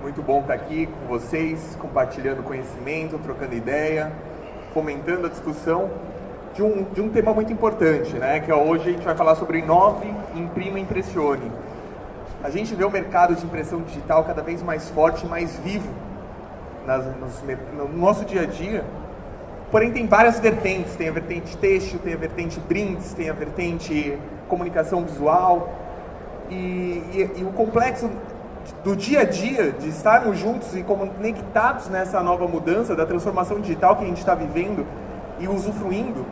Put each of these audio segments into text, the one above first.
Muito bom estar aqui com vocês, compartilhando conhecimento, trocando ideia, fomentando a discussão de um tema muito importante, né? Que hoje a gente vai falar sobre Inove, Imprima e Impressione. A gente vê o mercado de impressão digital cada vez mais forte e mais vivo no nosso dia a dia. Porém, tem várias vertentes. Tem a vertente têxtil, tem a vertente brindes, tem a vertente comunicação visual. E o complexo do dia a dia, de estarmos juntos e conectados nessa nova mudança da transformação digital que a gente está vivendo e usufruindo.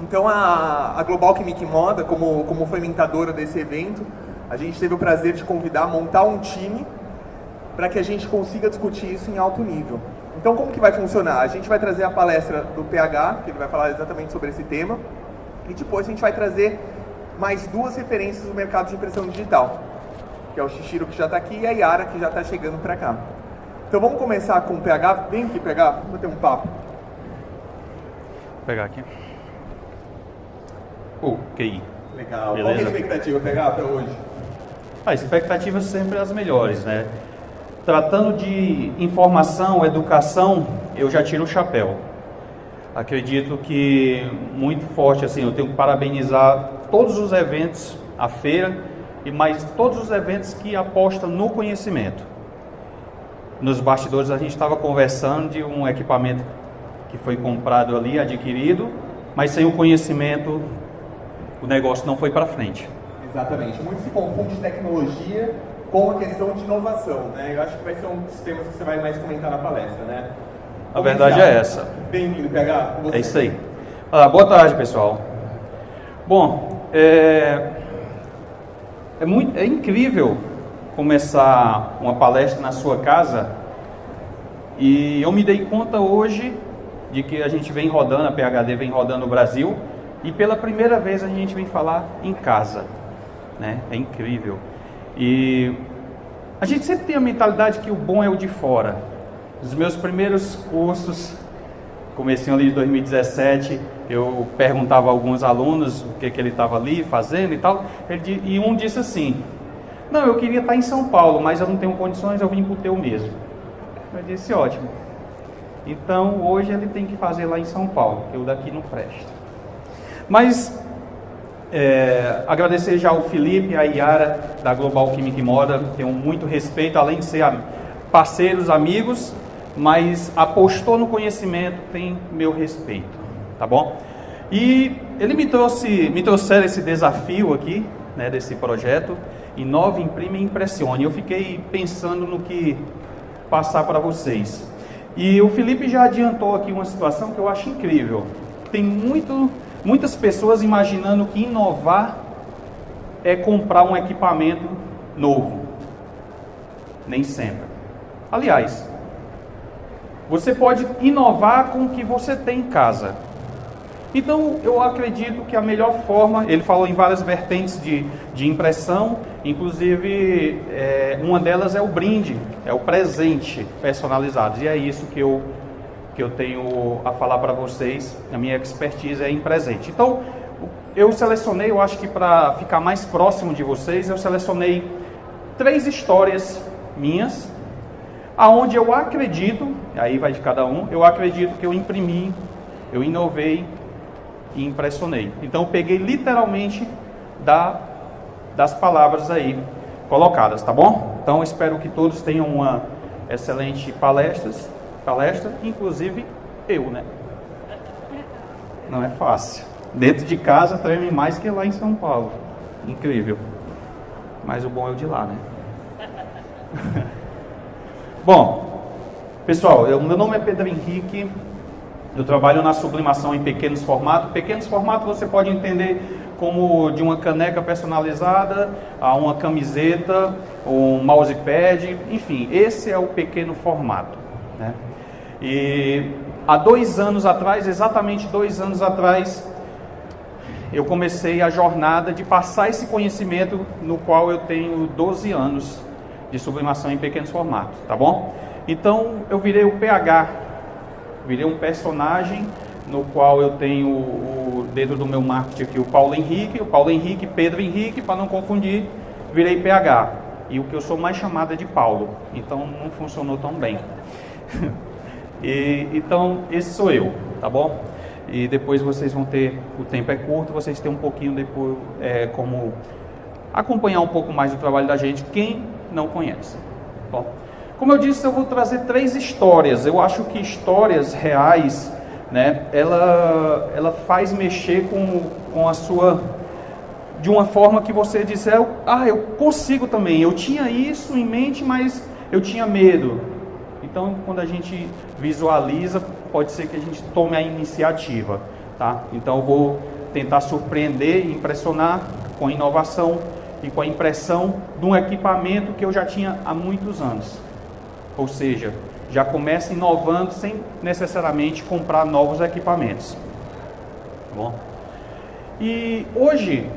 Então, a Global Chemic Moda, como fomentadora desse evento, a gente teve o prazer de convidar, montar um time para que a gente consiga discutir isso em alto nível. Então, como que vai funcionar? A gente vai trazer a palestra do PH, que ele vai falar exatamente sobre esse tema, e depois a gente vai trazer mais duas referências do mercado de impressão digital, que é o Shishiro, que já está aqui, e a Yara, que já está chegando para cá. Então, vamos começar com o PH. Vem aqui, PH, vamos ter um papo. Vou pegar aqui. Ok. Legal. Beleza. Qual que é a expectativa, PH, para hoje? A expectativa sempre as melhores, né? Tratando de informação, educação, eu já tiro o chapéu. Acredito que muito forte, assim, eu tenho que parabenizar todos os eventos, a feira, e mais todos os eventos que apostam no conhecimento. Nos bastidores a gente estava conversando de um equipamento que foi comprado ali, adquirido, mas sem o conhecimento o negócio não foi para frente. Exatamente. Muito se confunde tecnologia com a questão de inovação, né? Eu acho que vai ser um dos temas que você vai mais comentar na palestra, né? A verdade é essa. Bem-vindo, PH. É isso aí. Boa tarde, pessoal. Bom, é incrível começar uma palestra na sua casa, e eu me dei conta hoje de que a gente vem rodando, a PhD vem rodando no Brasil, e pela primeira vez a gente vem falar em casa, né? É incrível. E a gente sempre tem a mentalidade que o bom é o de fora. Os meus primeiros cursos, comecinho ali de 2017, eu perguntava a alguns alunos o que ele estava ali fazendo e tal, e um disse assim: não, eu queria estar em São Paulo, mas eu não tenho condições, eu vim para o teu mesmo. Eu disse: ótimo. Então hoje ele tem que fazer lá em São Paulo, que o daqui não presta. Mas agradecer já ao Felipe e a Yara da Global Chemic Moda, tenho muito respeito, além de ser parceiros, amigos, mas apostou no conhecimento, tem meu respeito, tá bom? E ele me trouxeram esse desafio aqui, né, desse projeto, Inove, Imprime e Impressione. Eu fiquei pensando no que passar para vocês. E o Felipe já adiantou aqui uma situação que eu acho incrível. Tem muitas pessoas imaginando que inovar é comprar um equipamento novo. Nem sempre. Aliás, você pode inovar com o que você tem em casa. Então, eu acredito que a melhor forma, ele falou em várias vertentes de impressão, inclusive uma delas é o brinde, é o presente personalizado. E é isso que eu tenho a falar para vocês. A minha expertise é em presente. Então, eu selecionei, eu acho que para ficar mais próximo de vocês, eu selecionei 3 histórias minhas, aonde eu acredito, aí vai de cada um, eu acredito que eu imprimi, eu inovei e impressionei. Então, eu peguei literalmente das palavras aí colocadas, tá bom? Então, espero que todos tenham uma excelente palestra, inclusive eu, né? Não é fácil. Dentro de casa treme mais que lá em São Paulo. Incrível. Mas o bom é o de lá, né? Bom, pessoal, meu nome é Pedro Henrique. Eu trabalho na sublimação em pequenos formatos. Pequenos formatos você pode entender como de uma caneca personalizada a uma camiseta, um mousepad, enfim, esse é o pequeno formato, né? E há 2 anos atrás, exatamente 2 anos atrás, eu comecei a jornada de passar esse conhecimento, no qual eu tenho 12 anos de sublimação em pequenos formatos, tá bom? Então eu virei o PH, virei um personagem no qual eu tenho dentro do meu marketing aqui o Paulo Henrique, Pedro Henrique, para não confundir, virei PH. e o que eu sou mais chamado é de Paulo, então não funcionou tão bem. Então, esse sou eu, tá bom? E depois vocês vão ter, o tempo é curto, vocês têm um pouquinho depois como acompanhar um pouco mais do trabalho da gente, quem não conhece. Bom, como eu disse, eu vou trazer 3 histórias. Eu acho que histórias reais, né, ela faz mexer com a sua, de uma forma que você disser, eu consigo também, eu tinha isso em mente, mas eu tinha medo. Então, quando a gente visualiza, pode ser que a gente tome a iniciativa, tá? Então, eu vou tentar surpreender e impressionar com a inovação e com a impressão de um equipamento que eu já tinha há muitos anos. Ou seja, já começa inovando sem necessariamente comprar novos equipamentos. Tá bom? E hoje,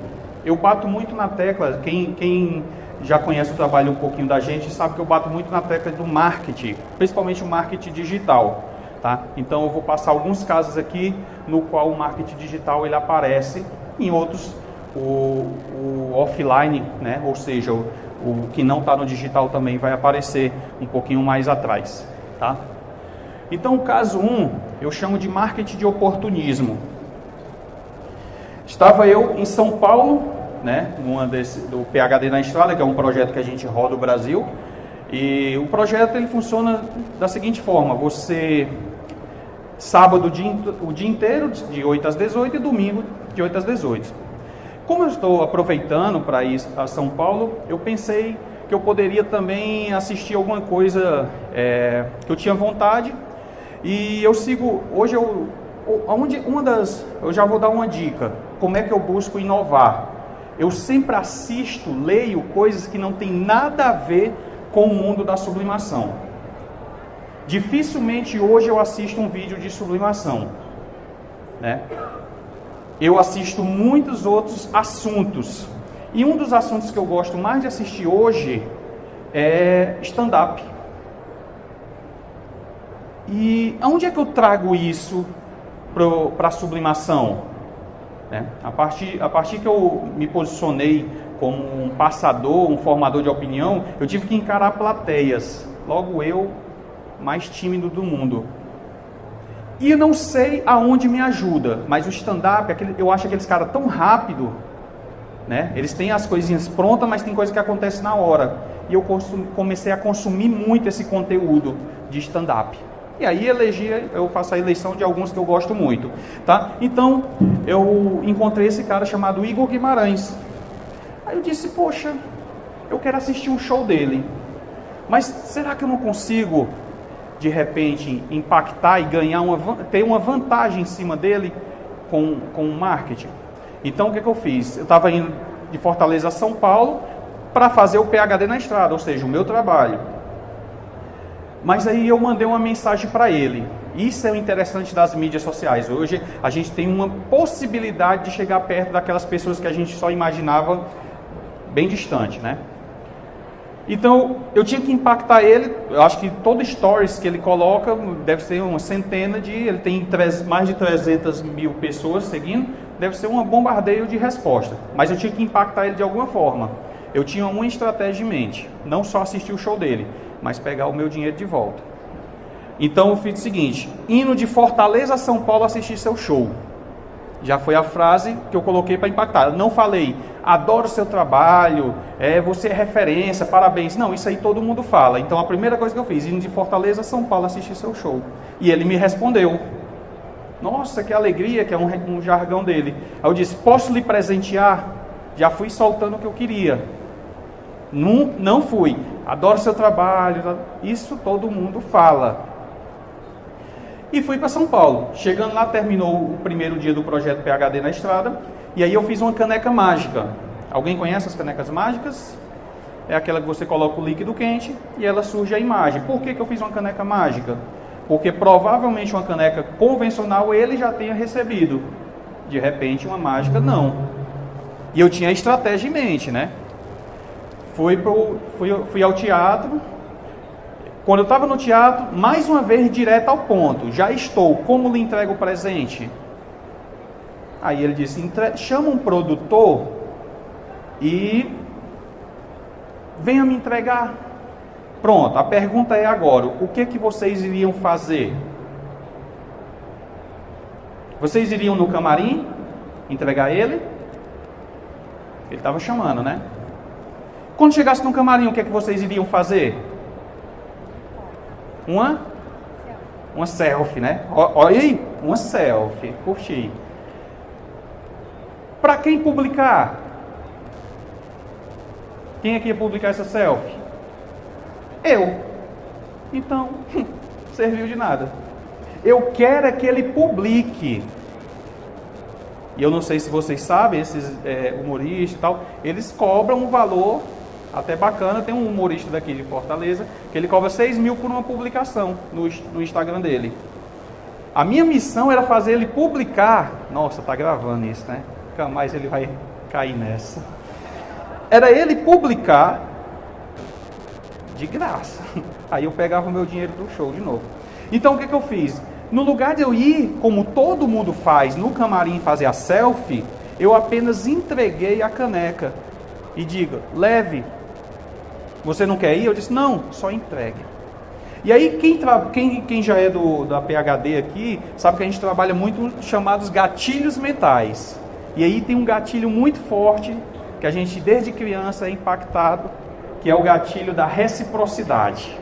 eu bato muito na tecla, quem já conhece o trabalho um pouquinho da gente, sabe que eu bato muito na tecla do marketing, principalmente o marketing digital, tá? Então eu vou passar alguns casos aqui no qual o marketing digital ele aparece, em outros o offline, né? Ou seja, o que não está no digital também vai aparecer um pouquinho mais atrás, tá? Então o caso 1 eu chamo de marketing de oportunismo. Estava eu em São Paulo, né, do PhD na Estrada, que é um projeto que a gente roda o Brasil, e o projeto ele funciona da seguinte forma: você sábado o dia inteiro de 8 às 18 e domingo de 8 às 18. Como eu estou aproveitando para ir a São Paulo, eu pensei que eu poderia também assistir alguma coisa que eu tinha vontade, e eu sigo hoje eu já vou dar uma dica. Como é que eu busco inovar? Eu sempre assisto, leio coisas que não tem nada a ver com o mundo da sublimação. Dificilmente hoje eu assisto um vídeo de sublimação, né? Eu assisto muitos outros assuntos. E um dos assuntos que eu gosto mais de assistir hoje é stand-up. E aonde é que eu trago isso para a sublimação? A partir que eu me posicionei como um passador, um formador de opinião, eu tive que encarar plateias. Logo eu, mais tímido do mundo. E eu não sei aonde me ajuda, mas o stand-up, eu acho aqueles caras tão rápido, né? Eles têm as coisinhas prontas, mas tem coisa que acontece na hora. E eu comecei a consumir muito esse conteúdo de stand-up. E aí eu faço a eleição de alguns que eu gosto muito, tá? Então, eu encontrei esse cara chamado Igor Guimarães. Aí eu disse, poxa, eu quero assistir um show dele. Mas será que eu não consigo, de repente, impactar e ganhar ter uma vantagem em cima dele com o marketing? Então, o que eu fiz? Eu estava indo de Fortaleza a São Paulo para fazer o PhD na Estrada, ou seja, o meu trabalho. Mas aí eu mandei uma mensagem para ele. Isso é o interessante das mídias sociais. Hoje a gente tem uma possibilidade de chegar perto daquelas pessoas que a gente só imaginava bem distante, né? Então eu tinha que impactar ele. Eu acho que todo stories que ele coloca deve ser uma centena ele tem mais de 300 mil pessoas seguindo, deve ser um bombardeio de resposta. Mas eu tinha que impactar ele de alguma forma. Eu tinha uma estratégia em mente, não só assistir o show dele, mas pegar o meu dinheiro de volta. Então eu fiz o seguinte: indo de Fortaleza a São Paulo assistir seu show. Já foi a frase que eu coloquei para impactar. Eu não falei, adoro seu trabalho, você é referência, parabéns. Não, isso aí todo mundo fala. Então a primeira coisa que eu fiz, indo de Fortaleza a São Paulo assistir seu show. E ele me respondeu. Nossa, que alegria, que é um jargão dele. Aí eu disse, posso lhe presentear? Já fui soltando o que eu queria. Não fui. Adoro seu trabalho. Isso todo mundo fala. E fui para São Paulo. Chegando lá, terminou o primeiro dia do projeto PhD na Estrada. E aí eu fiz uma caneca mágica. Alguém conhece as canecas mágicas? É aquela que você coloca o líquido quente e ela surge a imagem. Por que eu fiz uma caneca mágica? Porque provavelmente uma caneca convencional ele já tenha recebido. De repente uma mágica não. E eu tinha a estratégia em mente, né? Fui ao teatro. Quando eu estava no teatro, mais uma vez direto ao ponto. Já estou, como lhe entrego o presente? Aí ele disse, chama um produtor e venha me entregar. Pronto, a pergunta é agora, o que vocês iriam fazer? Vocês iriam no camarim entregar ele? Ele estava chamando, né? Quando chegasse no camarim, o que vocês iriam fazer? Uma selfie, né? Olha aí, uma selfie, curti. Para quem publicar? Quem é que ia publicar essa selfie? Eu. Então, serviu de nada. Eu quero é que ele publique. E eu não sei se vocês sabem, esses humoristas e tal, eles cobram um valor até bacana. Tem um humorista daqui de Fortaleza que ele cobra 6 mil por uma publicação no Instagram dele. A minha missão era fazer ele publicar. Nossa, tá gravando isso, né? Nunca mais ele vai cair nessa. Era ele publicar de graça. Aí eu pegava o meu dinheiro do show de novo. Então o que eu fiz? No lugar de eu ir, como todo mundo faz, no camarim fazer a selfie, eu apenas entreguei a caneca. E diga, leve. Você não quer ir? Eu disse, não, só entregue. E aí quem já é da PhD aqui, sabe que a gente trabalha muito chamados gatilhos mentais. E aí tem um gatilho muito forte, que a gente desde criança é impactado, que é o gatilho da reciprocidade.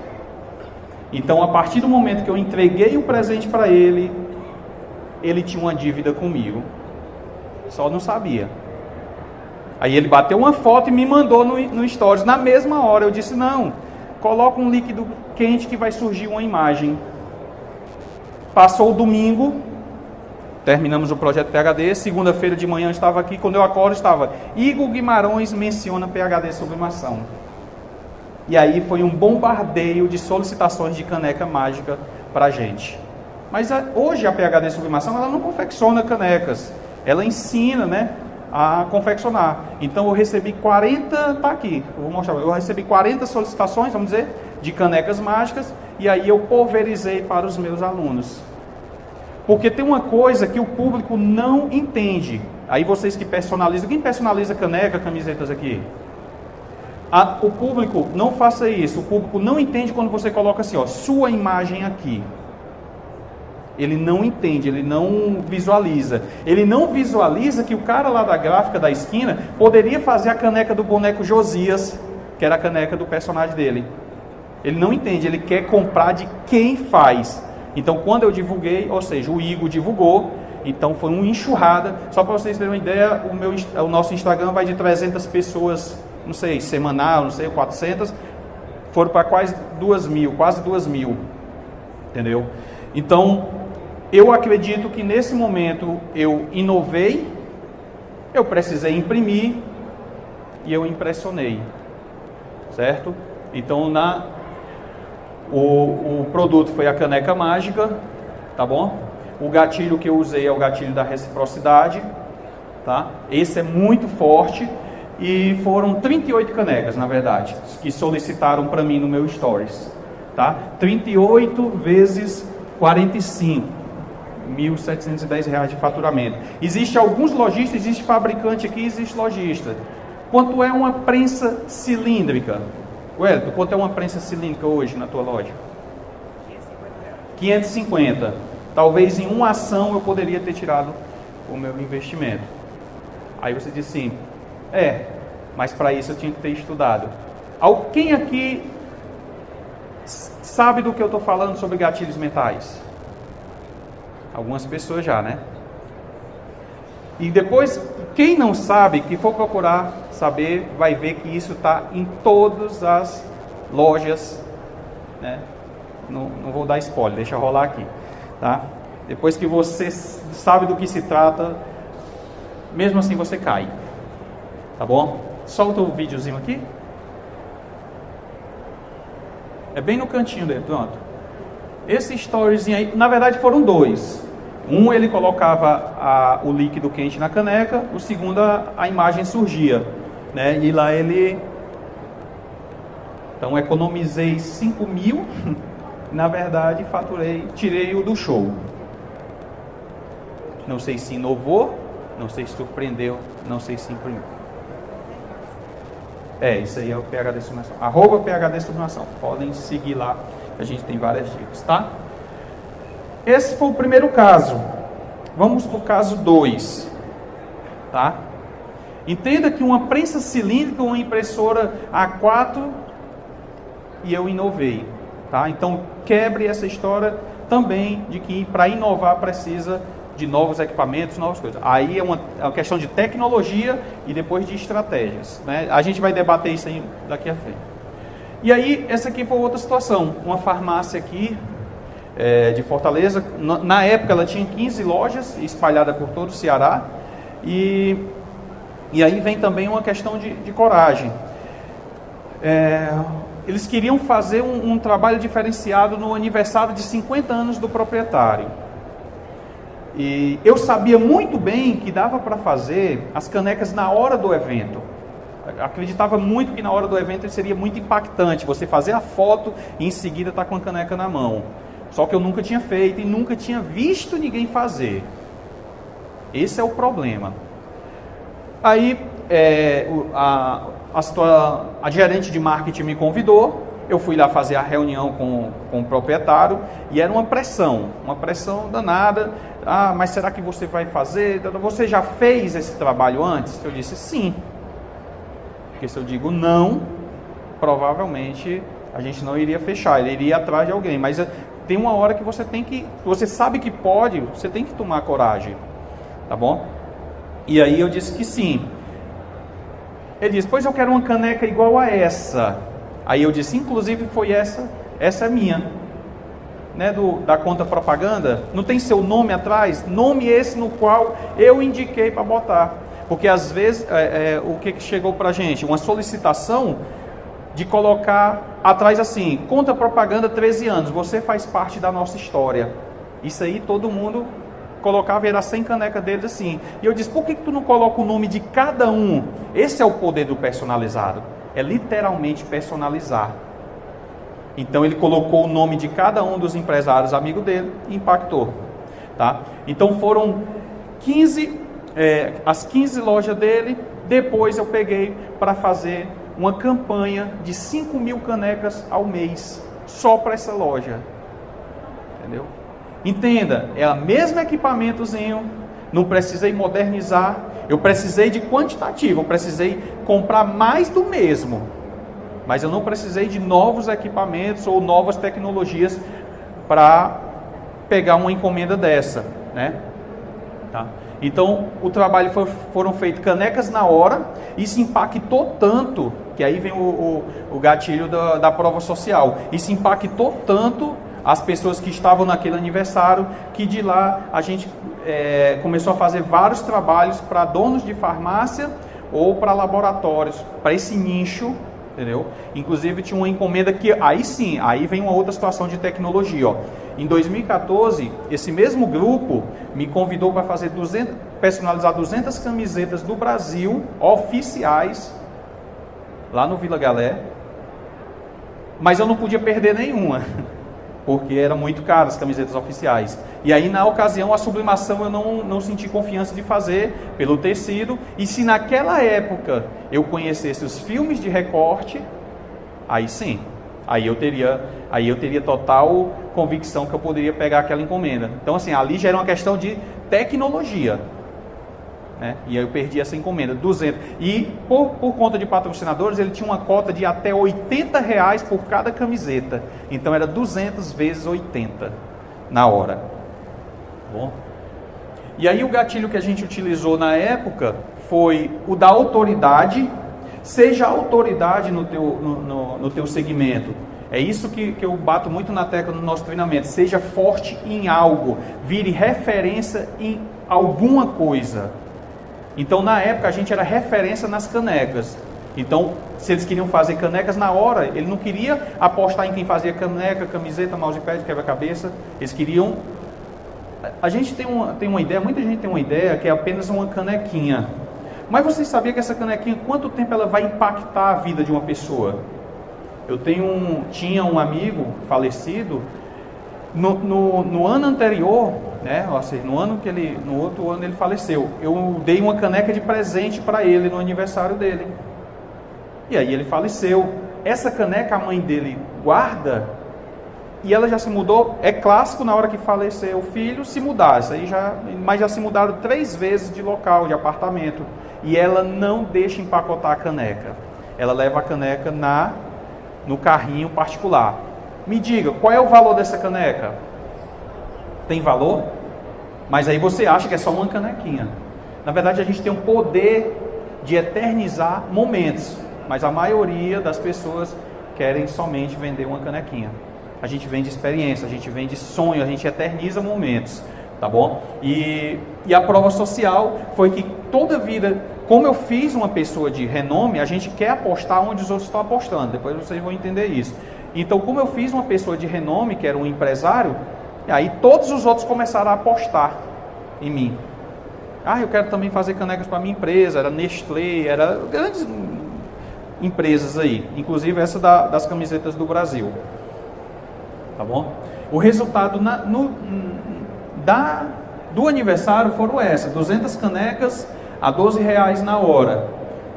Então, a partir do momento que eu entreguei o presente para ele, ele tinha uma dívida comigo. Só não sabia. Aí ele bateu uma foto e me mandou no Stories. Na mesma hora eu disse, não, coloca um líquido quente que vai surgir uma imagem. Passou o domingo, terminamos o projeto PhD, segunda-feira de manhã eu estava aqui, quando eu acordo estava, Igor Guimarães menciona PhD Sublimação. E aí foi um bombardeio de solicitações de caneca mágica para a gente. Mas hoje a PhD Sublimação, ela não confecciona canecas, ela ensina, né, a confeccionar. Então eu recebi 40, tá aqui, eu vou mostrar, eu recebi 40 solicitações, vamos dizer, de canecas mágicas, e aí eu pulverizei para os meus alunos. Porque tem uma coisa que o público não entende. Aí vocês que personalizam, quem personaliza caneca, camisetas aqui? O público, não faça isso, o público não entende quando você coloca assim, ó, sua imagem aqui. Ele não entende, ele não visualiza. Ele não visualiza que o cara lá da gráfica da esquina poderia fazer a caneca do boneco Josias, que era a caneca do personagem dele. Ele não entende, ele quer comprar de quem faz. Então, quando eu divulguei, ou seja, o Igor divulgou, então foi uma enxurrada. Só para vocês terem uma ideia, o nosso Instagram vai de 300 pessoas, não sei, semanal, não sei, 400, foram para quase 2.000, entendeu? Então, eu acredito que nesse momento eu inovei, eu precisei imprimir e eu impressionei, certo? Então, o produto foi a caneca mágica, tá bom? O gatilho que eu usei é o gatilho da reciprocidade, tá? Esse é muito forte e foram 38 canecas, na verdade, que solicitaram para mim no meu Stories, tá? 38 vezes 45, R$1.710 de faturamento. Existe alguns lojistas, existe fabricante aqui, existe lojista. Quanto é uma prensa cilíndrica? Wellington, quanto é uma prensa cilíndrica hoje na tua loja? 550. Talvez em uma ação eu poderia ter tirado o meu investimento. Aí você diz assim, mas para isso eu tinha que ter estudado. Quem aqui sabe do que eu estou falando sobre gatilhos mentais? Algumas pessoas já, né? E depois, quem não sabe, que for procurar saber, vai ver que isso está em todas as lojas, né? Não vou dar spoiler, deixa rolar aqui, tá? Depois que você sabe do que se trata, mesmo assim você cai, tá bom? Solta o videozinho aqui. É bem no cantinho dele, pronto. Esse storyzinho aí, na verdade foram dois. Um ele colocava o líquido quente na caneca, o segundo a imagem surgia, né? E lá ele... Então economizei 5 mil, na verdade tirei o do show. Não sei se inovou, não sei se surpreendeu, não sei se imprimiu. Isso aí é o PhD Sublimação. @PhD Sublimação. Podem seguir lá, a gente tem várias dicas, tá? Esse foi o primeiro caso. Vamos para o caso 2, tá? Entenda que uma prensa cilíndrica, uma impressora A4, e eu inovei, tá? Então, quebre essa história também de que para inovar precisa de novos equipamentos, novas coisas. Aí é uma questão de tecnologia e depois de estratégias, né? A gente vai debater isso aí daqui a frente. E aí, essa aqui foi outra situação. Uma farmácia aqui de Fortaleza. Na época ela tinha 15 lojas espalhadas por todo o Ceará. E aí vem também uma questão de coragem. Eles queriam fazer um trabalho diferenciado no aniversário de 50 anos do proprietário. E eu sabia muito bem que dava para fazer as canecas na hora do evento. Acreditava muito que na hora do evento seria muito impactante você fazer a foto e em seguida estar com a caneca na mão. Só que eu nunca tinha feito e nunca tinha visto ninguém fazer. Esse é o problema. Aí a gerente de marketing me convidou. Eu fui lá fazer a reunião com o proprietário e era uma pressão danada. Mas será que você vai fazer? Você já fez esse trabalho antes? Eu disse sim. Porque se eu digo não, provavelmente a gente não iria fechar, ele iria atrás de alguém. Mas tem uma hora que você sabe que pode, você tem que tomar coragem, tá bom? E aí eu disse que sim. Ele disse, pois eu quero uma caneca igual a essa. Aí eu disse, inclusive foi essa é minha, né, da conta propaganda, não tem seu nome atrás? Nome esse no qual eu indiquei para botar. Porque às vezes, o que chegou para a gente? Uma solicitação de colocar atrás assim, conta propaganda 13 anos, você faz parte da nossa história. Isso aí todo mundo colocava, era 100 caneca deles assim. E eu disse, por que tu não coloca o nome de cada um? Esse é o poder do personalizado. É literalmente personalizar. Então ele colocou o nome de cada um dos empresários amigos dele e impactou. Tá? Então foram as 15 lojas dele. Depois eu peguei para fazer uma campanha de 5.000 canecas ao mês, só para essa loja. Entendeu? Entenda, é o mesmo equipamentozinho, não precisei modernizar, eu precisei de quantitativo, eu precisei comprar mais do mesmo, mas eu não precisei de novos equipamentos ou novas tecnologias para pegar uma encomenda dessa, né? Tá? Então, o trabalho foram feitas canecas na hora, isso impactou tanto, que aí vem o gatilho da prova social, isso impactou tanto as pessoas que estavam naquele aniversário, que de lá a gente começou a fazer vários trabalhos para donos de farmácia ou para laboratórios, para esse nicho, entendeu? Inclusive tinha uma encomenda que, aí vem uma outra situação de tecnologia, ó. Em 2014, esse mesmo grupo me convidou para fazer personalizar 200 camisetas do Brasil, oficiais, lá no Vila Galé, mas eu não podia perder nenhuma, porque era muito caro as camisetas oficiais. E aí, na ocasião, a sublimação eu não senti confiança de fazer pelo tecido. E se naquela época eu conhecesse os filmes de recorte, aí sim, aí eu teria total convicção que eu poderia pegar aquela encomenda. Então, assim, ali já era uma questão de tecnologia, né? E aí eu perdi essa encomenda, 200. E por conta de patrocinadores, ele tinha uma cota de até R$80 por cada camiseta. Então era 200 vezes 80 na hora. Bom. E aí o gatilho que a gente utilizou na época foi o da autoridade. Seja autoridade no teu segmento. É isso que eu bato muito na tecla no nosso treinamento. Seja forte em algo. Vire referência em alguma coisa. Então, na época, a gente era referência nas canecas. Então, se eles queriam fazer canecas na hora, ele não queria apostar em quem fazia caneca, camiseta, mousepad, quebra-cabeça. Eles queriam... A gente tem uma ideia, muita gente tem uma ideia que é apenas uma canequinha. Mas vocês sabiam que essa canequinha, quanto tempo ela vai impactar a vida de uma pessoa? Eu tinha um amigo falecido, no ano anterior, né, ou seja, no outro ano ele faleceu. Eu dei uma caneca de presente para ele no aniversário dele. E aí ele faleceu. Essa caneca a mãe dele guarda e ela já se mudou. É clássico na hora que falecer o filho se mudar. Isso aí mas já se mudaram 3 vezes de local, de apartamento. E ela não deixa empacotar a caneca. Ela leva a caneca no carrinho particular. Me diga, qual é o valor dessa caneca? Tem valor? Mas aí você acha que é só uma canequinha. Na verdade, a gente tem um poder de eternizar momentos. Mas a maioria das pessoas querem somente vender uma canequinha. A gente vende experiência, a gente vende sonho, a gente eterniza momentos, tá bom? E a prova social foi que toda vida, como eu fiz uma pessoa de renome, a gente quer apostar onde os outros estão apostando, depois vocês vão entender isso. Então, como eu fiz uma pessoa de renome, que era um empresário, aí todos os outros começaram a apostar em mim. Eu quero também fazer canecas para minha empresa, era Nestlé, era grandes empresas aí, inclusive essa das camisetas do Brasil, tá bom? O resultado do aniversário foram essas, 200 canecas a R$12 na hora,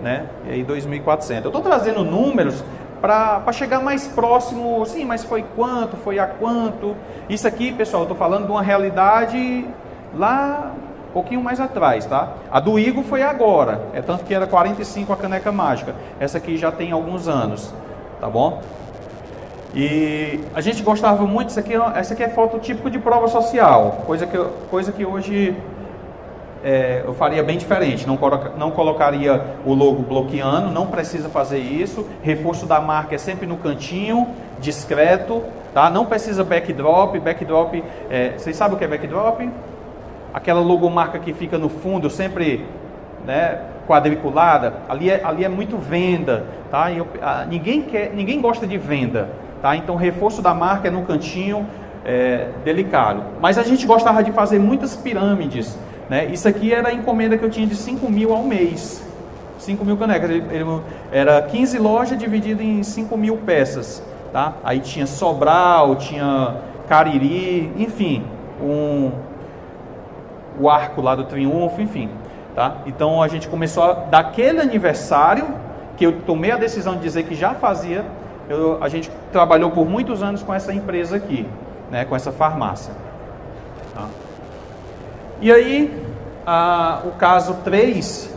né? E aí 2.400. Eu estou trazendo números para chegar mais próximo, sim, mas foi quanto, foi a quanto? Isso aqui, pessoal, eu estou falando de uma realidade lá um pouquinho mais atrás, tá? A do Igor foi agora, tanto que era 45 a caneca mágica. Essa aqui já tem alguns anos, tá bom? E a gente gostava muito, essa aqui é foto típico de prova social, coisa que hoje eu faria bem diferente, não colocaria o logo bloqueando, não precisa fazer isso, reforço da marca é sempre no cantinho, discreto, tá? Não precisa backdrop, vocês sabem o que é backdrop? Aquela logomarca que fica no fundo, sempre, né, quadriculada, ali é muito venda, tá? Ninguém gosta de venda, tá? Então reforço da marca é no cantinho, delicado. Mas a gente gostava de fazer muitas pirâmides, né? Isso aqui era a encomenda que eu tinha de 5.000 ao mês, 5.000 canecas, era 15 lojas divididas em 5.000 peças, tá? Aí tinha Sobral, tinha Cariri, enfim, o arco lá do Triunfo, enfim, tá? Então a gente começou daquele aniversário, que eu tomei a decisão de dizer que já fazia, a gente trabalhou por muitos anos com essa empresa aqui, né, com essa farmácia. Tá? E aí, o caso 3,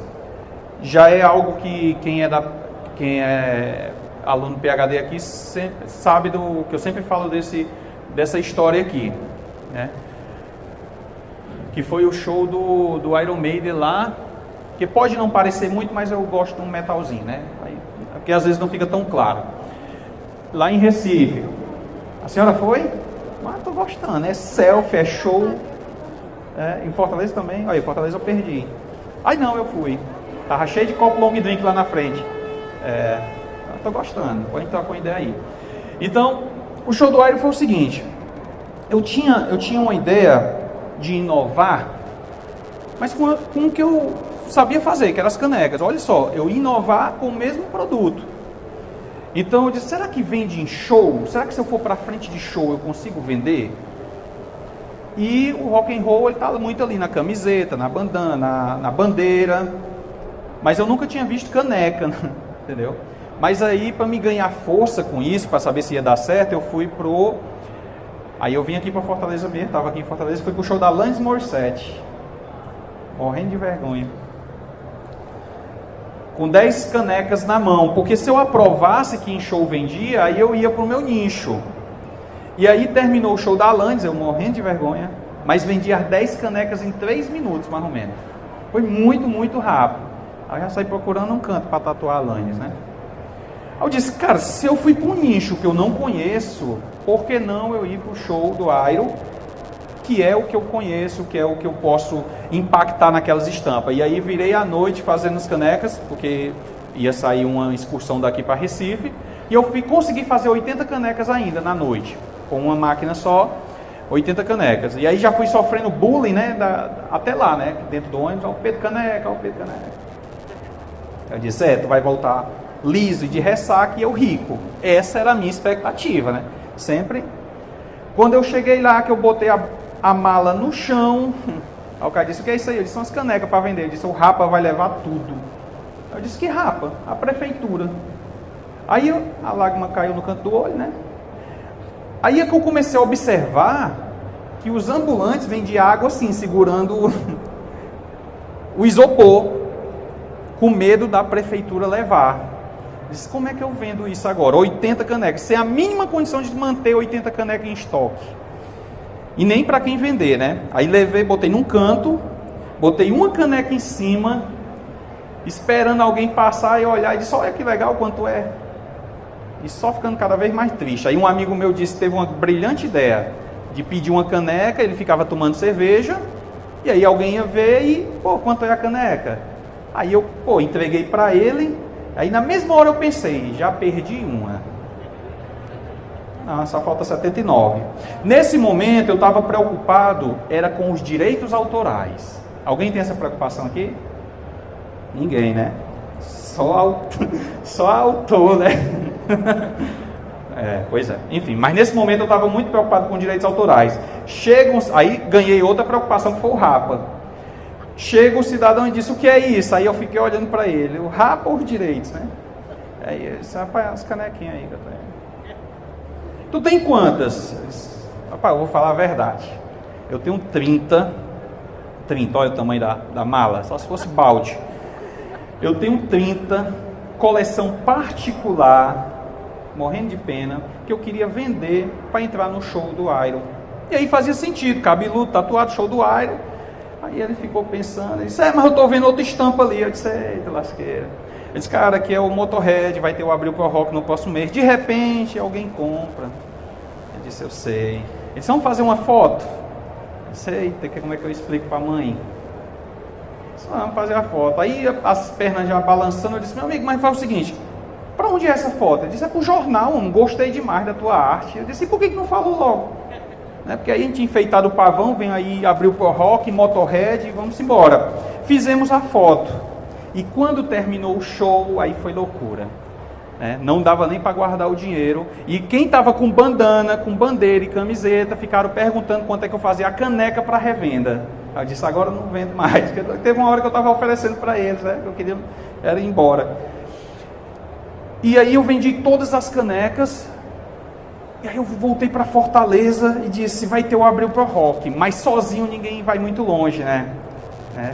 já é algo que quem é aluno PhD aqui sabe que eu sempre falo dessa história aqui, né? Que foi o show do Iron Maiden lá, que pode não parecer muito, mas eu gosto de um metalzinho, né? Porque às vezes não fica tão claro. Lá em Recife. A senhora foi? Tô gostando, é selfie, é show. Em Fortaleza também. Olha, em Fortaleza eu perdi. Não, eu fui. Tava cheio de copo long drink lá na frente. Tô gostando, pode entrar com a ideia aí. Então, o show do Iron foi o seguinte. Eu tinha uma ideia de inovar, mas com o que eu sabia fazer, que eram as canecas. Olha só, eu inovar com o mesmo produto. Então eu disse, será que vende em show? Será que se eu for para frente de show eu consigo vender? E o rock and roll está muito ali na camiseta, na bandana, na bandeira, mas eu nunca tinha visto caneca, entendeu? Mas aí, para me ganhar força com isso, para saber se ia dar certo, eu fui Aí eu vim aqui para Fortaleza mesmo, estava aqui em Fortaleza, fui pro show da Alanis Morissette, morrendo de vergonha, com 10 canecas na mão, porque se eu aprovasse que em show vendia, aí eu ia pro meu nicho. E aí terminou o show da Alanis, eu morrendo de vergonha, mas vendia 10 canecas em 3 minutos, mais ou menos. Foi muito, muito rápido. Aí eu já saí procurando um canto para tatuar a Alanis, né? Aí eu disse, cara, se eu fui para um nicho que eu não conheço, por que não eu ir para o show do Iron, que é o que eu conheço, que é o que eu posso impactar naquelas estampas? E aí virei à noite fazendo as canecas, porque ia sair uma excursão daqui para Recife, e eu consegui fazer 80 canecas ainda na noite, com uma máquina só, 80 canecas. E aí já fui sofrendo bullying, né, até lá, né, dentro do ônibus, ó, o Pedro Caneca, ó, o Pedro Caneca. Eu disse, tu vai voltar liso e de ressaca e eu rico. Essa era a minha expectativa, né? Sempre. Quando eu cheguei lá, que eu botei a mala no chão, aí o cara disse, o que é isso aí? Eu disse, são as canecas para vender. Ele disse, o Rapa vai levar tudo. Eu disse, que Rapa? A prefeitura. Aí a lágrima caiu no canto do olho, né? Aí é que eu comecei a observar que os ambulantes vendiam água assim, segurando o isopor, com medo da prefeitura levar. Disse, como é que eu vendo isso agora? 80 canecas, sem a mínima condição de manter 80 canecas em estoque. E nem para quem vender, né? Aí levei, botei num canto, botei uma caneca em cima, esperando alguém passar e olhar e disse, olha que legal quanto é. E só ficando cada vez mais triste. Aí um amigo meu disse, teve uma brilhante ideia de pedir uma caneca, ele ficava tomando cerveja, e aí alguém ia ver e, pô, quanto é a caneca? Aí eu, entreguei para ele, aí na mesma hora eu pensei, já perdi uma. Só falta 79. Nesse momento eu estava preocupado, era com os direitos autorais. Alguém tem essa preocupação aqui? Ninguém, né? Só autor, né? Pois é. Enfim, mas nesse momento eu estava muito preocupado com direitos autorais. Aí ganhei outra preocupação que foi o Rapa. Chega o cidadão e disse, o que é isso? Aí eu fiquei olhando para ele, o Rapa ou os direitos, né? Aí ele disse, rapaz, as canequinhas aí que eu tenho. Tu tem quantas? Eu disse, rapaz, eu vou falar a verdade. Eu tenho 30, olha o tamanho da mala, só se fosse balde. Eu tenho 30, coleção particular, morrendo de pena, que eu queria vender para entrar no show do Iron. E aí fazia sentido, cabeludo, tatuado, show do Iron. Aí ele ficou pensando, ele disse, mas eu estou vendo outra estampa ali. Eu disse, eita lasqueira. Ele disse, cara, aqui é o Motorhead, vai ter o Abril Pro Rock no próximo mês. De repente, alguém compra. Eu disse, eu sei. Ele disse, vamos fazer uma foto? Eu disse, eita, como é que eu explico para a mãe? Vamos fazer a foto. Aí as pernas já balançando, eu disse, meu amigo, mas faz o seguinte, para onde é essa foto? Ele disse, é para o jornal, não gostei demais da tua arte. Eu disse, e por que não falou logo? Porque aí a gente enfeitado o pavão, vem aí, abriu pro rock, Motorhead, e vamos embora. Fizemos a foto. E quando terminou o show, aí foi loucura. Não dava nem para guardar o dinheiro. E quem estava com bandana, com bandeira e camiseta, ficaram perguntando quanto é que eu fazia a caneca para revenda. Eu disse, agora eu não vendo mais. Porque teve uma hora que eu estava oferecendo para eles, que eu queria era ir embora. E aí eu vendi todas as canecas. E aí eu voltei para Fortaleza e disse, vai ter o Abril Pro Rock. Mas sozinho ninguém vai muito longe, né?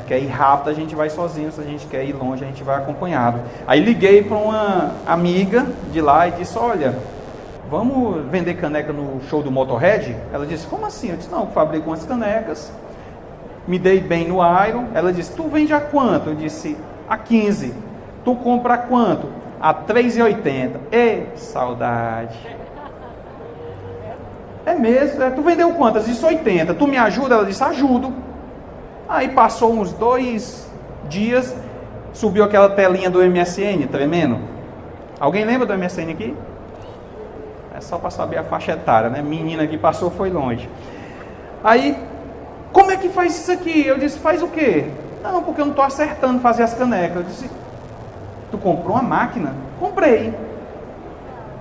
Quer ir rápido, a gente vai sozinho. Se a gente quer ir longe, a gente vai acompanhado. Aí liguei para uma amiga de lá e disse, olha, vamos vender caneca no show do Motorhead? Ela disse, como assim? Eu disse, não, eu fabrico umas canecas, me dei bem no Iron. Ela disse, tu vende a quanto? Eu disse, a 15. Tu compra a quanto? A 3,80. Ei, saudade. É mesmo? Tu vendeu quantas? Ela disse 80. Tu me ajuda? Ela disse, ajudo. Aí passou uns 2 dias, subiu aquela telinha do MSN, tremendo. Alguém lembra do MSN aqui? É só para saber a faixa etária, né? Menina que passou foi longe. Aí, como é que faz isso aqui? Eu disse, faz o quê? Não, porque eu não estou acertando fazer as canecas. Eu disse, tu comprou uma máquina? Comprei.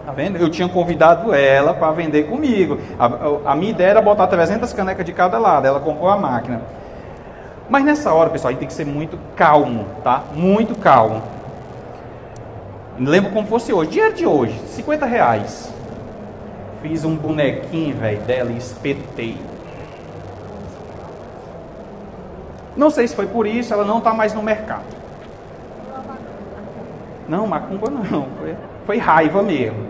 Tá vendo? Eu tinha convidado ela para vender comigo. A minha ideia era botar 300 canecas de cada lado. Ela comprou a máquina. Mas nessa hora, pessoal, aí tem que ser muito calmo, tá? Muito calmo. Lembro como fosse hoje. Dinheiro de hoje, R$50. Fiz um bonequinho, velho, dela e espetei. Não sei se foi por isso, ela não está mais no mercado. Não, macumba não. Foi raiva mesmo.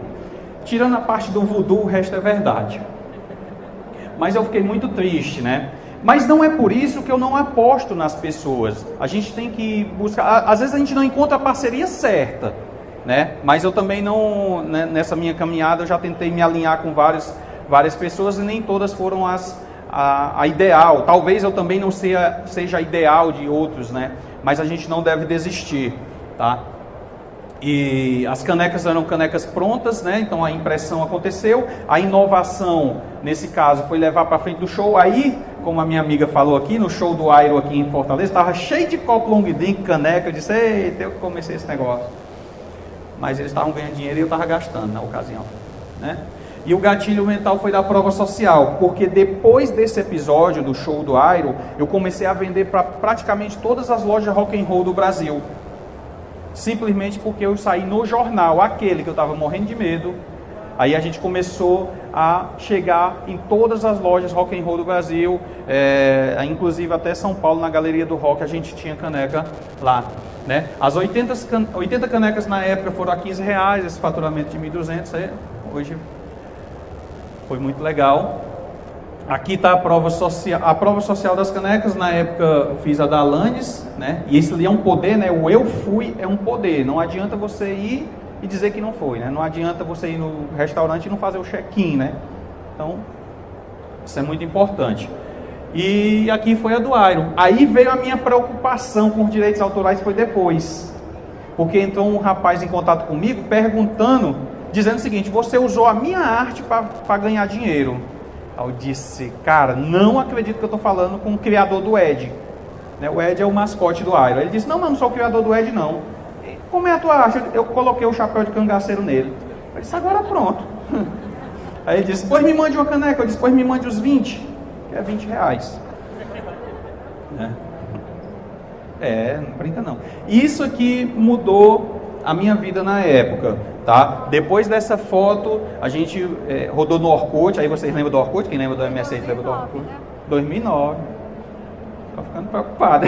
Tirando a parte do voodoo, o resto é verdade. Mas eu fiquei muito triste, né? Mas não é por isso que eu não aposto nas pessoas. A gente tem que buscar... Às vezes a gente não encontra a parceria certa, né? Mas eu também não... Nessa minha caminhada eu já tentei me alinhar com várias pessoas e nem todas foram a ideal. Talvez eu também não seja a ideal de outros, né? Mas a gente não deve desistir, tá? E as canecas eram canecas prontas, né? Então a impressão aconteceu, a inovação nesse caso foi levar para frente do show. Aí, como a minha amiga falou aqui, no show do Iron aqui em Fortaleza, estava cheio de copo long drink, caneca. Eu disse, eita, eu que comecei esse negócio. Mas eles estavam ganhando dinheiro e eu estava gastando na ocasião, né? E o gatilho mental foi da prova social, porque depois desse episódio do show do Iron, eu comecei a vender para praticamente todas as lojas rock and roll do Brasil. simplesmente porque eu saí no jornal, aquele que eu estava morrendo de medo. Aí a gente começou a chegar em todas as lojas rock and roll do Brasil, inclusive até São Paulo, na Galeria do Rock, a gente tinha caneca lá, né? As 80 canecas na época foram a R$15, esse faturamento de 1.200, hoje foi muito legal. Aqui está a prova social das canecas. Na época eu fiz a da Alanis, né? E isso ali é um poder, né? O eu fui é um poder, não adianta você ir e dizer que não foi, né? Não adianta você ir no restaurante e não fazer o check-in, né? Então, isso é muito importante. E aqui foi a do Iron. Aí veio a minha preocupação com os direitos autorais, foi depois. Porque entrou um rapaz em contato comigo, perguntando, dizendo o seguinte: você usou a minha arte para ganhar dinheiro. Aí eu disse: cara, não acredito que eu estou falando com o criador do Ed. Né? O Ed é o mascote do Iron. Ele disse: não, mas não sou o criador do Ed, não. Como é a tua arte? Eu coloquei o chapéu de cangaceiro nele. Eu disse: agora pronto. Aí ele disse: pois me mande uma caneca. Eu disse: pois me mande os 20, que é R$20. Não brinca não. Isso aqui mudou a minha vida na época, tá? Depois dessa foto, a gente rodou no Orkut. Aí vocês lembram do Orkut? Quem lembra do MS8 lembra do Orkut? 2009. Tô ficando preocupado.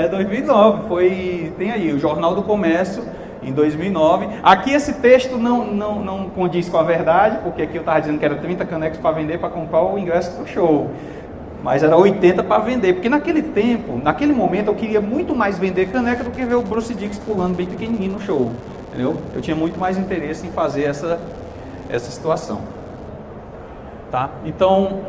2009, tem aí o Jornal do Comércio, em 2009. Aqui esse texto não condiz com a verdade, porque aqui eu estava dizendo que era 30 canecas para vender, para comprar o ingresso do show. Mas era 80 para vender, porque naquele momento eu queria muito mais vender caneca do que ver o Bruce Dickinson pulando bem pequenininho no show, entendeu? Eu tinha muito mais interesse em fazer essa situação, tá? Então,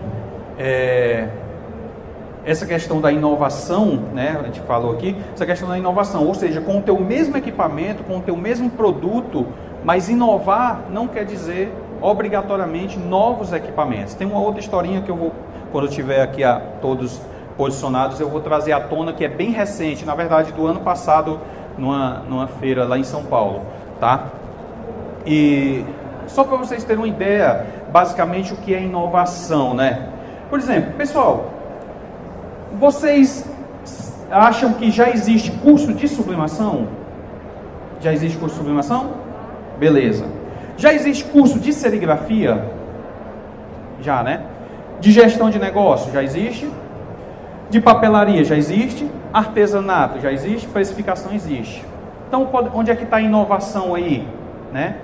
essa questão da inovação, né, a gente falou aqui, essa questão da inovação, ou seja, com o teu mesmo equipamento, com o teu mesmo produto, mas inovar não quer dizer obrigatoriamente novos equipamentos. Tem uma outra historinha que eu vou, quando eu tiver aqui todos posicionados, eu vou trazer à tona, que é bem recente, na verdade do ano passado, numa feira lá em São Paulo, tá? E só para vocês terem uma ideia, basicamente o que é inovação, né? Por exemplo, pessoal, vocês acham que já existe curso de sublimação? Já existe curso de sublimação? Beleza. Já existe curso de serigrafia? Já, né? De gestão de negócio? Já existe. De papelaria? Já existe. Artesanato? Já existe. Precificação? Existe. Então, onde é que está a inovação aí? Né?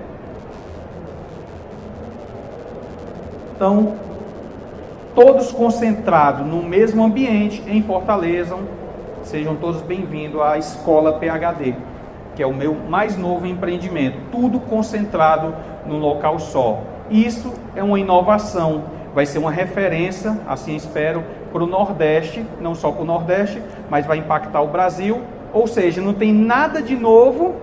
Então, todos concentrados no mesmo ambiente em Fortaleza. Sejam todos bem-vindos à Escola PhD, que é o meu mais novo empreendimento. Tudo concentrado num local só. Isso é uma inovação. Vai ser uma referência, assim espero, para o Nordeste, não só para o Nordeste, mas vai impactar o Brasil. Ou seja, não tem nada de novo,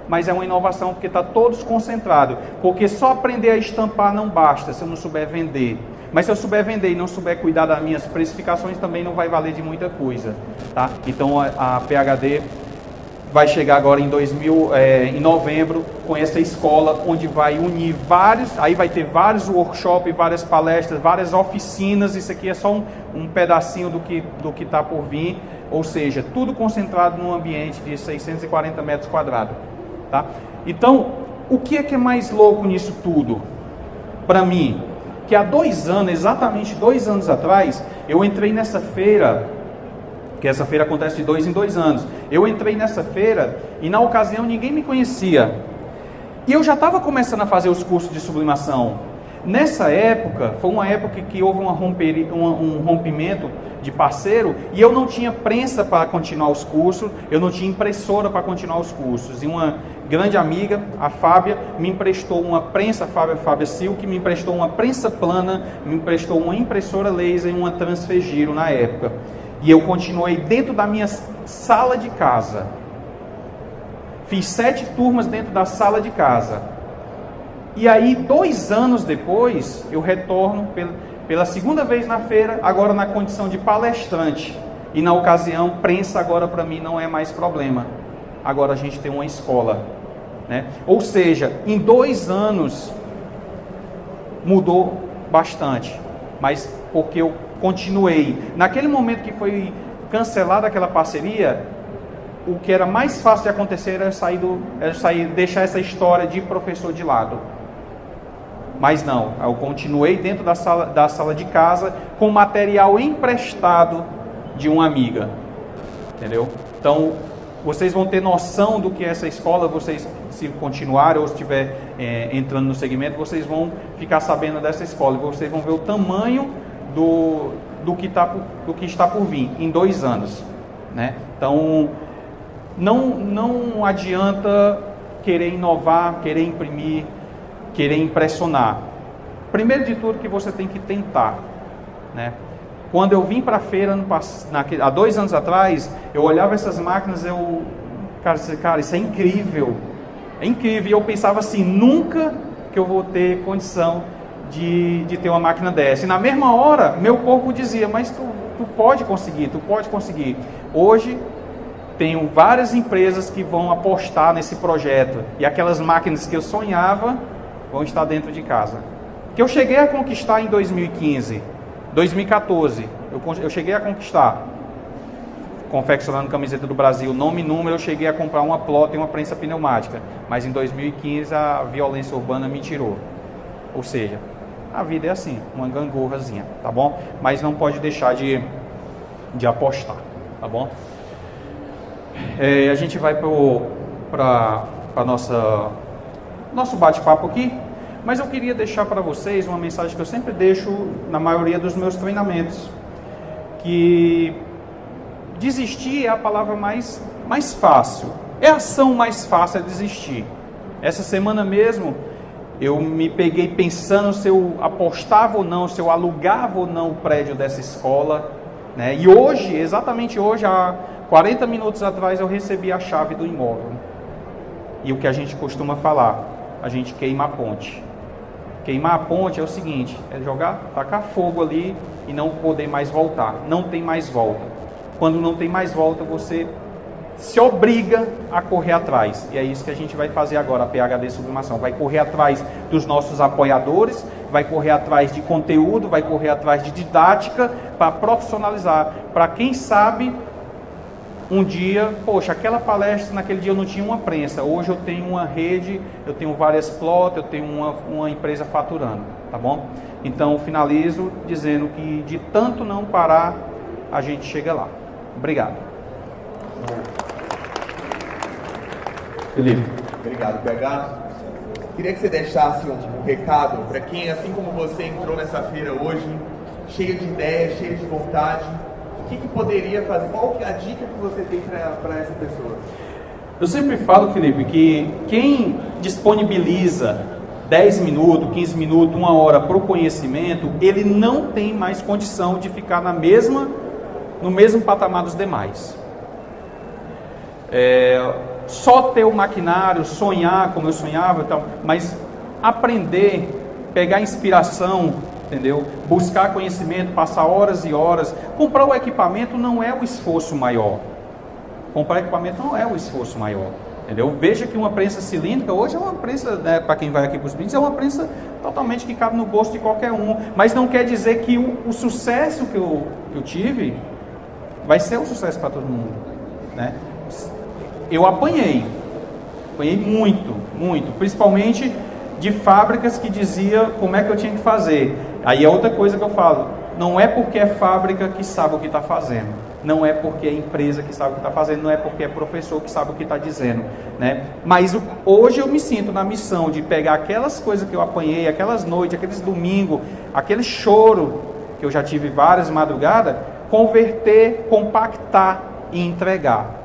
mas é uma inovação porque está todos concentrados. Porque só aprender a estampar não basta se eu não souber vender. Mas se eu souber vender e não souber cuidar das minhas precificações, também não vai valer de muita coisa, tá? Então a PhD vai chegar agora em novembro com essa escola, onde vai unir aí vai ter vários workshops, várias palestras, várias oficinas. Isso aqui é só um pedacinho do que está por vir, ou seja, tudo concentrado num ambiente de 640 metros quadrados, tá? Então, o que é mais louco nisso tudo? Para mim, que há 2 anos, exatamente 2 anos atrás, eu entrei nessa feira, que essa feira acontece de 2 em 2 anos. Eu entrei nessa feira e na ocasião ninguém me conhecia. E eu já estava começando a fazer os cursos de sublimação. Nessa época, foi uma época que houve um rompimento de parceiro e eu não tinha prensa para continuar os cursos, eu não tinha impressora para continuar os cursos. E uma grande amiga, a Fábia, me emprestou uma prensa, Fábia Silk, me emprestou uma prensa plana, me emprestou uma impressora laser e uma transfer-giro na época. E eu continuei dentro da minha sala de casa. Fiz 7 turmas dentro da sala de casa. E aí, 2 anos depois, eu retorno pela segunda vez na feira, agora na condição de palestrante. E na ocasião, prensa agora para mim não é mais problema. Agora a gente tem uma escola, né? Ou seja, em 2 anos mudou bastante. Mas porque eu continuei. Naquele momento que foi cancelada aquela parceria, o que era mais fácil de acontecer era deixar essa história de professor de lado. Mas não, eu continuei dentro da sala de casa com material emprestado de uma amiga, entendeu? Então, vocês vão ter noção do que é essa escola, vocês, se continuarem ou se estiver entrando no segmento, vocês vão ficar sabendo dessa escola, e vocês vão ver o tamanho do que está por vir em 2 anos, né? Então, não adianta querer inovar, querer imprimir, querer impressionar. Primeiro de tudo que você tem que tentar, né? Quando eu vim para a feira há 2 anos atrás, eu olhava essas máquinas, cara, isso é incrível, e eu pensava assim, nunca que eu vou ter condição de ter uma máquina dessa. E na mesma hora, meu corpo dizia, mas tu pode conseguir. Hoje, tenho várias empresas que vão apostar nesse projeto, e aquelas máquinas que eu sonhava vão estar dentro de casa. Que eu cheguei a conquistar em 2014, eu cheguei a conquistar, confeccionando camiseta do Brasil, nome e número, eu cheguei a comprar uma plota e uma prensa pneumática, mas em 2015 a violência urbana me tirou. Ou seja, a vida é assim, uma gangorrazinha, tá bom? Mas não pode deixar de apostar, tá bom? A gente vai para nosso bate-papo aqui, mas eu queria deixar para vocês uma mensagem que eu sempre deixo na maioria dos meus treinamentos, que desistir é a palavra mais fácil, é a ação mais fácil, é desistir. Essa semana mesmo eu me peguei pensando se eu apostava ou não, se eu alugava ou não o prédio dessa escola, né? E hoje, exatamente hoje, há 40 minutos atrás, eu recebi a chave do imóvel. E o que a gente costuma falar, a gente queima a ponte. Queimar a ponte é o seguinte, é tacar fogo ali e não poder mais voltar. Não tem mais volta. Quando não tem mais volta, você se obriga a correr atrás. E é isso que a gente vai fazer agora, a PHD Sublimação. Vai correr atrás dos nossos apoiadores, vai correr atrás de conteúdo, vai correr atrás de didática, para profissionalizar. Para quem sabe, um dia, poxa, aquela palestra, naquele dia eu não tinha uma prensa, hoje eu tenho uma rede, eu tenho várias plotas, eu tenho uma empresa faturando, tá bom? Então, finalizo dizendo que de tanto não parar, a gente chega lá. Obrigado. Felipe. Obrigado, PH. Queria que você deixasse um recado para quem, assim como você, entrou nessa feira hoje, cheio de ideias, cheio de vontade. O que poderia fazer? Qual que é a dica que você tem para essa pessoa? Eu sempre falo, Felipe, que quem disponibiliza 10 minutos, 15 minutos, 1 hora para o conhecimento, ele não tem mais condição de ficar no mesmo patamar dos demais. Só ter o maquinário, sonhar como eu sonhava, mas aprender, pegar inspiração, entendeu? Buscar conhecimento, passar horas e horas. Comprar o equipamento não é o esforço maior. Entendeu? Veja que uma prensa cilíndrica, hoje é uma prensa, né, para quem vai aqui para os brindes, é uma prensa totalmente que cabe no bolso de qualquer um. Mas não quer dizer que o sucesso que eu tive vai ser um sucesso para todo mundo, né? Eu apanhei muito, principalmente de fábricas que dizia como é que eu tinha que fazer. Aí é outra coisa que eu falo, não é porque é fábrica que sabe o que está fazendo, não é porque é empresa que sabe o que está fazendo, não é porque é professor que sabe o que está dizendo, né? Mas hoje eu me sinto na missão de pegar aquelas coisas que eu apanhei, aquelas noites, aqueles domingos, aquele choro que eu já tive várias madrugadas, converter, compactar e entregar.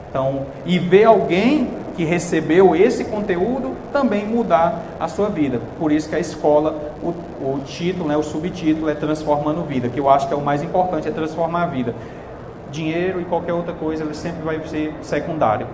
Então, e ver alguém que recebeu esse conteúdo também mudar a sua vida. Por isso que a escola, o título, né, o subtítulo é Transformando Vida, que eu acho que é o mais importante, é transformar a vida. Dinheiro e qualquer outra coisa, ele sempre vai ser secundário.